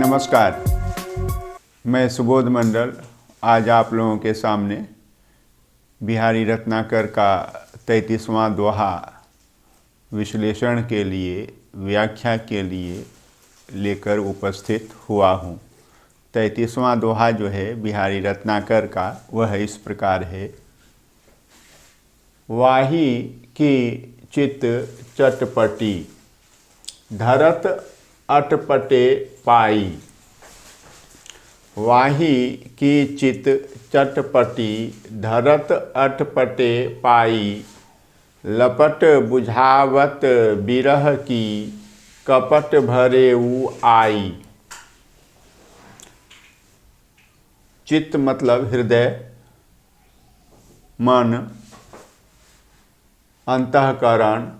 नमस्कार, मैं सुबोध मंडल आज आप लोगों के सामने बिहारी रत्नाकर का 33वां दोहा विश्लेषण के लिए, व्याख्या के लिए लेकर उपस्थित हुआ हूँ। 33वां दोहा जो है बिहारी रत्नाकर का, वह इस प्रकार है। वाही की चित चटपटी, धरत अटपटे पाई। वाही की चित चटपटी, धरत अटपटे पाई। लपट बुझावत बिरह की, कपट भरेऊ आई। चित्त मतलब हृदय, मन, अंतःकरण।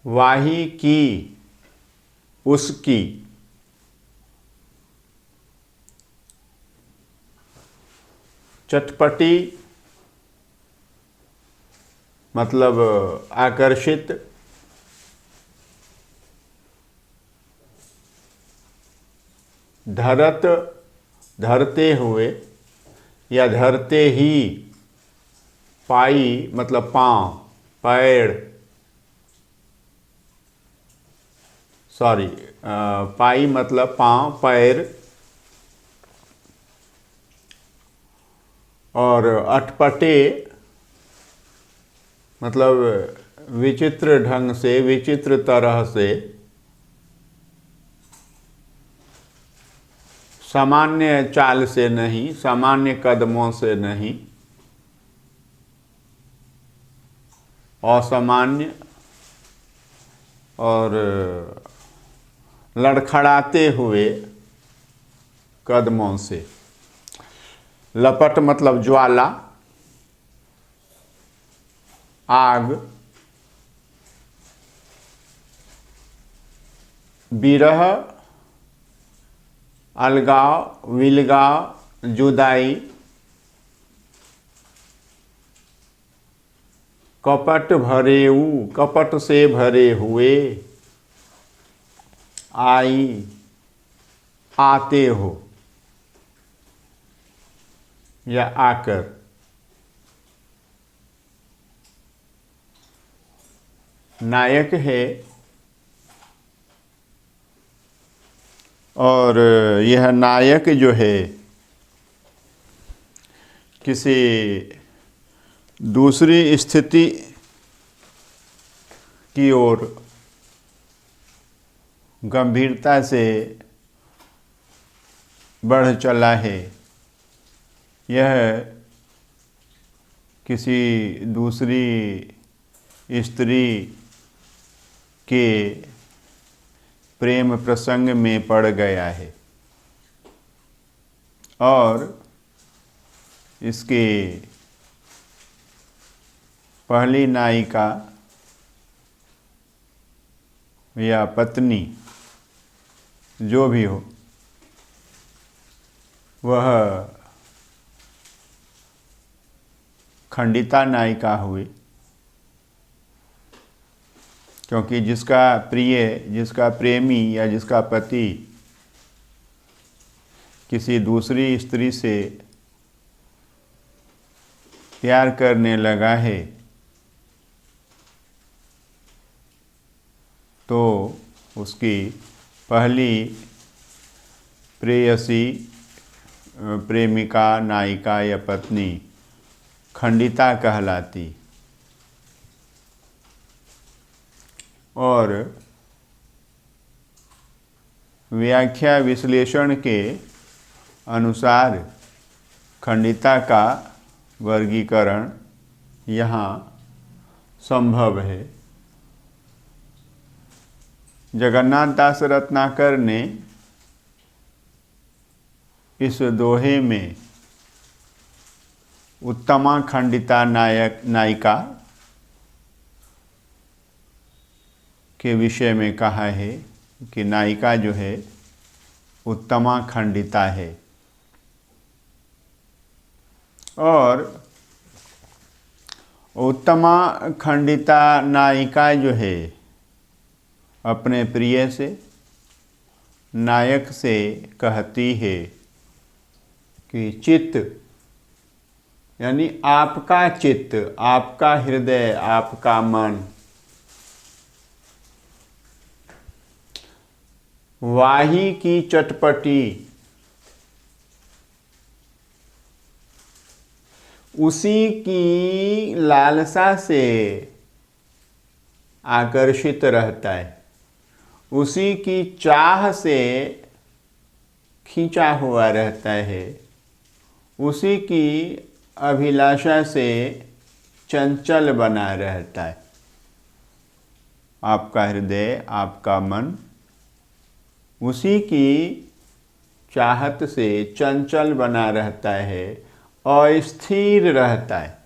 वाही की, उसकी। चटपटी मतलब आकर्षित। धरत धरते हुए या धरते ही। पाई मतलब पाँव, पैर। पाई मतलब पाँव, पैर। और अटपटे मतलब विचित्र ढंग से, विचित्र तरह से। सामान्य चाल से नहीं, सामान्य कदमों से नहीं, असामान्य और लड़खड़ाते हुए कदमों से। लपट मतलब ज्वाला, आग। बिरह अलगाव, विलगाव, जुदाई। कपट भरेऊ, कपट से भरे हुए। आई, आते हो या आकर। नायक है और यह नायक जो है किसी दूसरी स्थिति की ओर गंभीरता से बढ़ चला है। यह किसी दूसरी स्त्री के प्रेम प्रसंग में पड़ गया है और इसके पहली नायिका या पत्नी जो भी हो, वह खंडिता नायिका हुई, क्योंकि जिसका प्रिय, जिसका प्रेमी या जिसका पति किसी दूसरी स्त्री से प्यार करने लगा है तो उसकी पहली प्रेयसी, प्रेमिका, नायिका या पत्नी खंडिता कहलाती। और व्याख्या विश्लेषण के अनुसार खंडिता का वर्गीकरण यहाँ संभव है। जगन्नाथ दास रत्नाकर ने इस दोहे में उत्तमा खंडिता नायिका के विषय में कहा है कि नायिका जो है उत्तमा खंडिता है। और उत्तमा खंडिता नायिका जो है अपने प्रिय से नायक से कहती है कि चित्त यानी आपका चित्त, आपका हृदय, आपका मन वाही की चटपटी उसी की लालसा से आकर्षित रहता है, उसी की चाह से खींचा हुआ रहता है, उसी की अभिलाषा से चंचल बना रहता है। आपका हृदय, आपका मन उसी की चाहत से चंचल बना रहता है, अस्थिर रहता है।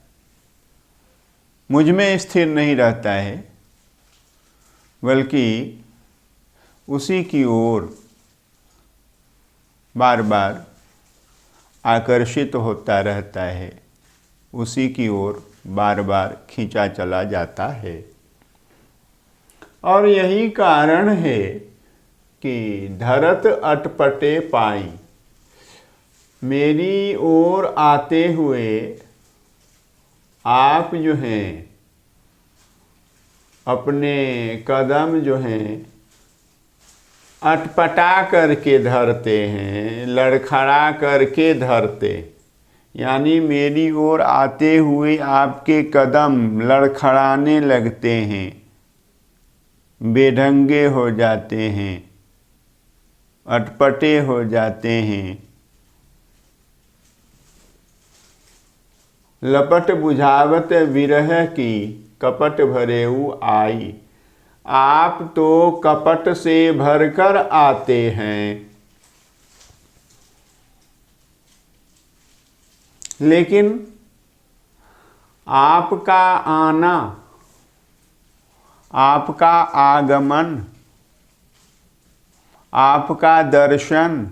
मुझ में स्थिर नहीं रहता है, बल्कि उसी की ओर बार बार आकर्षित होता रहता है, उसी की ओर बार बार खींचा चला जाता है। और यही कारण है कि धरत अटपटे पाई, मेरी ओर आते हुए आप जो हैं अपने कदम जो हैं अटपटा करके धरते हैं, लड़खड़ा करके धरते, यानी मेरी ओर आते हुए आपके कदम लड़खड़ाने लगते हैं, बेढंगे हो जाते हैं, अटपटे हो जाते हैं। लपट बुझावत विरह की कपट भरेऊ आई, आप तो कपट से भरकर आते हैं। लेकिन आपका आना, आपका आगमन, आपका दर्शन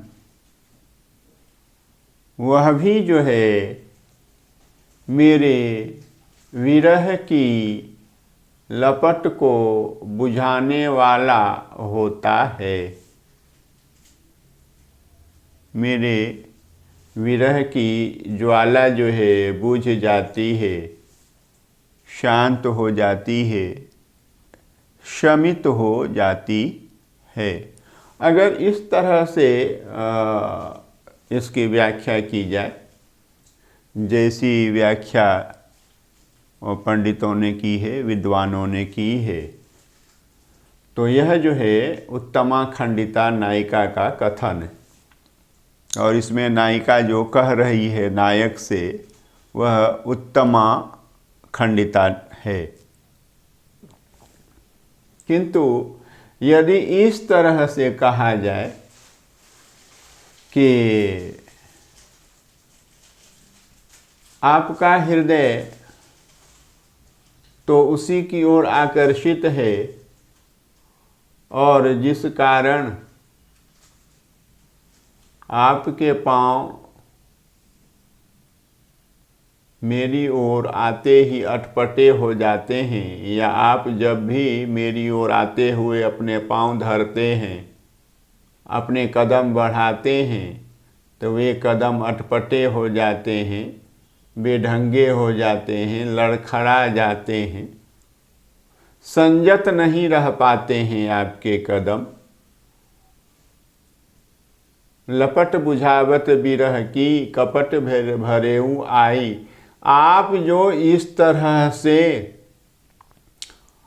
वह भी जो है मेरे विरह की लपट को बुझाने वाला होता है। मेरे विरह की ज्वाला जो है बुझ जाती है, शांत हो जाती है, शमित हो जाती है। अगर इस तरह से इसकी व्याख्या की जाए, जैसी व्याख्या पंडितों ने की है, विद्वानों ने की है, तो यह जो है उत्तमा खंडिता नायिका का कथन है। और इसमें नायिका जो कह रही है नायक से, वह उत्तमा खंडिता है। किंतु यदि इस तरह से कहा जाए कि आपका हृदय तो उसी की ओर आकर्षित है, और जिस कारण आपके पांव मेरी ओर आते ही अटपटे हो जाते हैं, या आप जब भी मेरी ओर आते हुए अपने पांव धरते हैं, अपने कदम बढ़ाते हैं, तो वे कदम अटपटे हो जाते हैं, बेढंगे हो जाते हैं, लड़खड़ा जाते हैं, संयत नहीं रह पाते हैं आपके कदम। लपट बुझावत बिरह की कपट भरेऊ आई, आप जो इस तरह से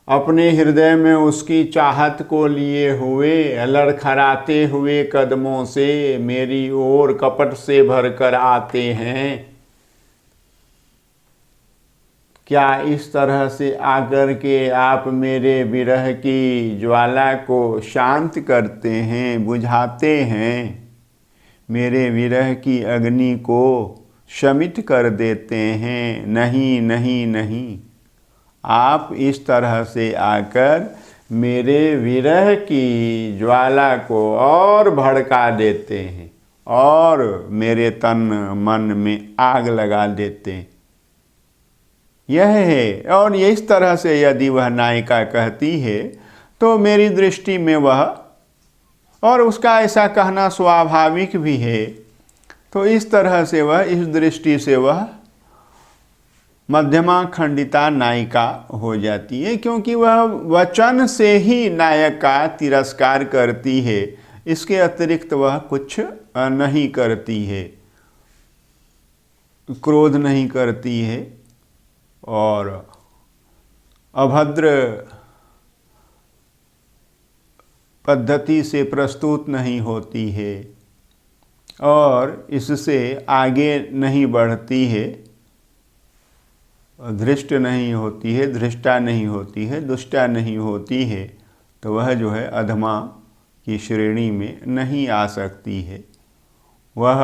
अपने हृदय में उसकी चाहत को लिए हुए लड़खड़ाते हुए कदमों से मेरी ओर कपट से भरकर आते हैं, क्या इस तरह से आकर के आप मेरे विरह की ज्वाला को शांत करते हैं, बुझाते हैं, मेरे विरह की अग्नि को शमित कर देते हैं? नहीं नहीं नहीं, आप इस तरह से आकर मेरे विरह की ज्वाला को और भड़का देते हैं और मेरे तन मन में आग लगा देते हैं। यह है। और इस तरह से यदि वह नायिका कहती है तो मेरी दृष्टि में वह और उसका ऐसा कहना स्वाभाविक भी है। तो इस तरह से वह, इस दृष्टि से वह मध्यमा खंडिता नायिका हो जाती है, क्योंकि वह वचन से ही नायक का तिरस्कार करती है, इसके अतिरिक्त वह कुछ नहीं करती है, क्रोध नहीं करती है और अभद्र पद्धति से प्रस्तुत नहीं होती है और इससे आगे नहीं बढ़ती है, धृष्ट नहीं होती है, धृष्टा नहीं होती है, दुष्टा नहीं होती है, तो वह जो है अधमा की श्रेणी में नहीं आ सकती है। वह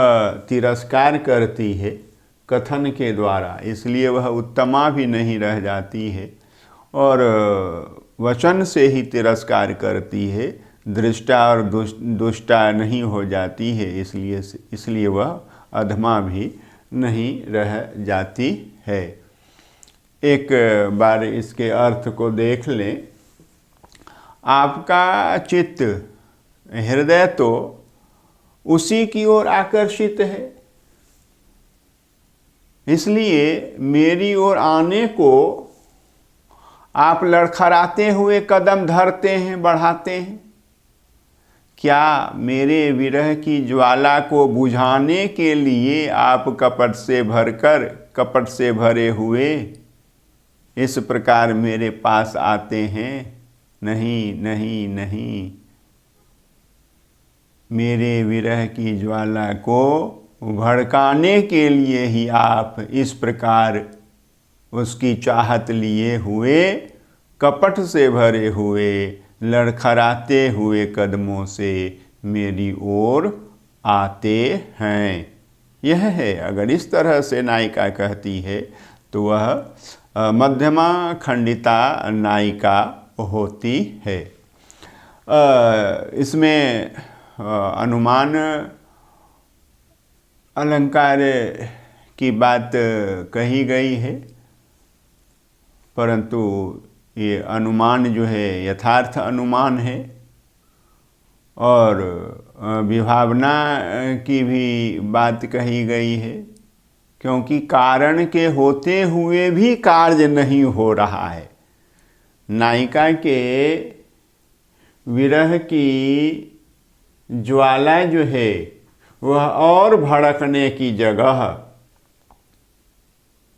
तिरस्कार करती है कथन के द्वारा, इसलिए वह उत्तमा भी नहीं रह जाती है और वचन से ही तिरस्कार करती है, दृष्टा और दुष्टा नहीं हो जाती है, इसलिए वह अधमा भी नहीं रह जाती है। एक बार इसके अर्थ को देख लें। आपका चित्त, हृदय तो उसी की ओर आकर्षित है, इसलिए मेरी ओर आने को आप लड़खड़ाते हुए कदम धरते हैं, बढ़ाते हैं। क्या मेरे विरह की ज्वाला को बुझाने के लिए आप कपट से भरे हुए इस प्रकार मेरे पास आते हैं? नहीं नहीं नहीं, मेरे विरह की ज्वाला को भड़काने के लिए ही आप इस प्रकार उसकी चाहत लिए हुए, कपट से भरे हुए, लड़खड़ाते हुए कदमों से मेरी ओर आते हैं। यह है, अगर इस तरह से नायिका कहती है तो वह मध्यमा खंडिता नायिका होती है। इसमें अनुमान अलंकार की बात कही गई है, परंतु ये अनुमान जो है यथार्थ अनुमान है और विभावना की भी बात कही गई है, क्योंकि कारण के होते हुए भी कार्य नहीं हो रहा है। नायिका के विरह की ज्वाला जो है वह और भड़कने की जगह,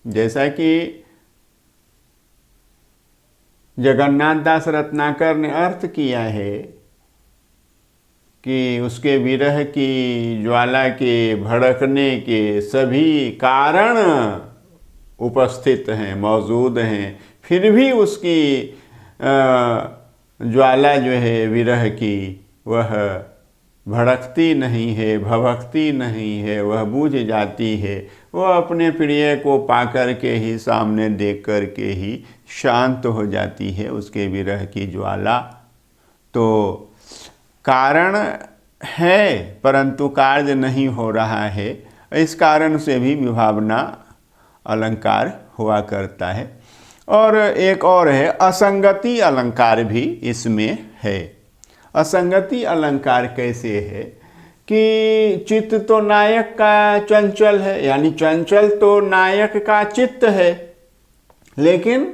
जैसा कि जगन्नाथ दास रत्नाकर ने अर्थ किया है कि उसके विरह की ज्वाला के भड़कने के सभी कारण उपस्थित हैं, मौजूद हैं, फिर भी उसकी ज्वाला जो है विरह की वह भड़कती नहीं है, भभकती नहीं है, वह बुझ जाती है। वह अपने प्रिय को पाकर के ही, सामने देख कर के ही शांत हो जाती है उसके विरह की ज्वाला। तो कारण है परंतु कार्य नहीं हो रहा है, इस कारण से भी विभावना अलंकार हुआ करता है। और एक और है असंगति अलंकार भी इसमें है। असंगति अलंकार कैसे है कि चित्त तो नायक का चंचल है, यानी चंचल तो नायक का चित्त है, लेकिन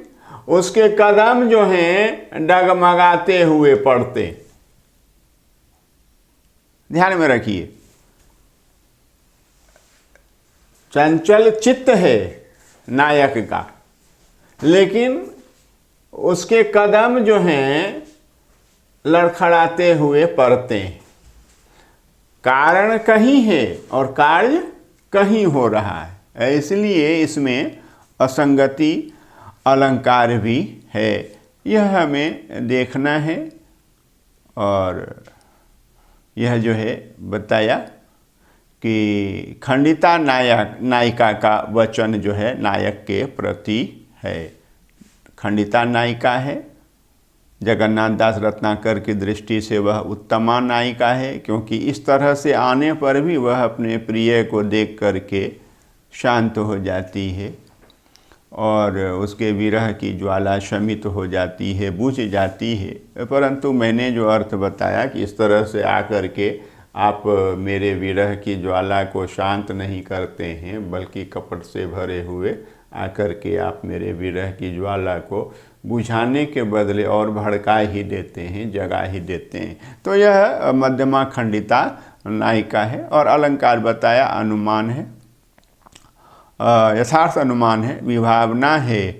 उसके कदम जो हैं डगमगाते हुए पड़ते। ध्यान में रखिए, चंचल चित्त है नायक का, लेकिन उसके कदम जो हैं लड़खड़ाते हुए पड़ते हैं। कारण कहीं है और कार्य कहीं हो रहा है, इसलिए इसमें असंगति अलंकार भी है। यह हमें देखना है और यह जो है बताया कि खंडिता नायिका का वचन जो है नायक के प्रति है। खंडिता नायिका है, जगन्नाथ दास रत्नाकर की दृष्टि से वह उत्तमा नायिका है, क्योंकि इस तरह से आने पर भी वह अपने प्रिय को देख करके शांत हो जाती है। और उसके विरह की ज्वाला शमित हो जाती है, बुझ जाती है। परंतु मैंने जो अर्थ बताया कि इस तरह से आकर के आप मेरे विरह की ज्वाला को शांत नहीं करते हैं, बल्कि कपट से भरे हुए आकर के आप मेरे विरह की ज्वाला को बुझाने के बदले और भड़का ही देते हैं, जगा ही देते हैं। तो यह मध्यमा खंडिता नायिका है। और अलंकार बताया अनुमान है, यथार्थ अनुमान है, विभावना है,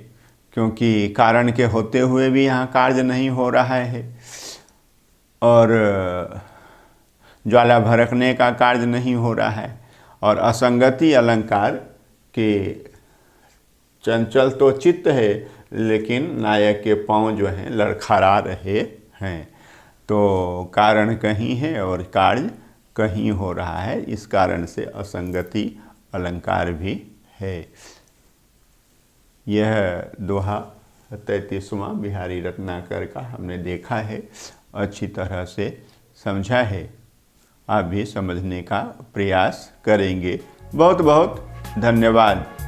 क्योंकि कारण के होते हुए भी यहाँ कार्य नहीं हो रहा है और ज्वाला भड़कने का कार्य नहीं हो रहा है। और असंगति अलंकार के चंचल तो चित्त है, लेकिन नायक के पांव जो हैं लड़खड़ा रहे हैं। तो कारण कहीं है और कार्य कहीं हो रहा है, इस कारण से असंगति अलंकार भी है। यह दोहा 33वां बिहारी रत्नाकर का हमने देखा है, अच्छी तरह से समझा है। आप भी समझने का प्रयास करेंगे। बहुत बहुत धन्यवाद।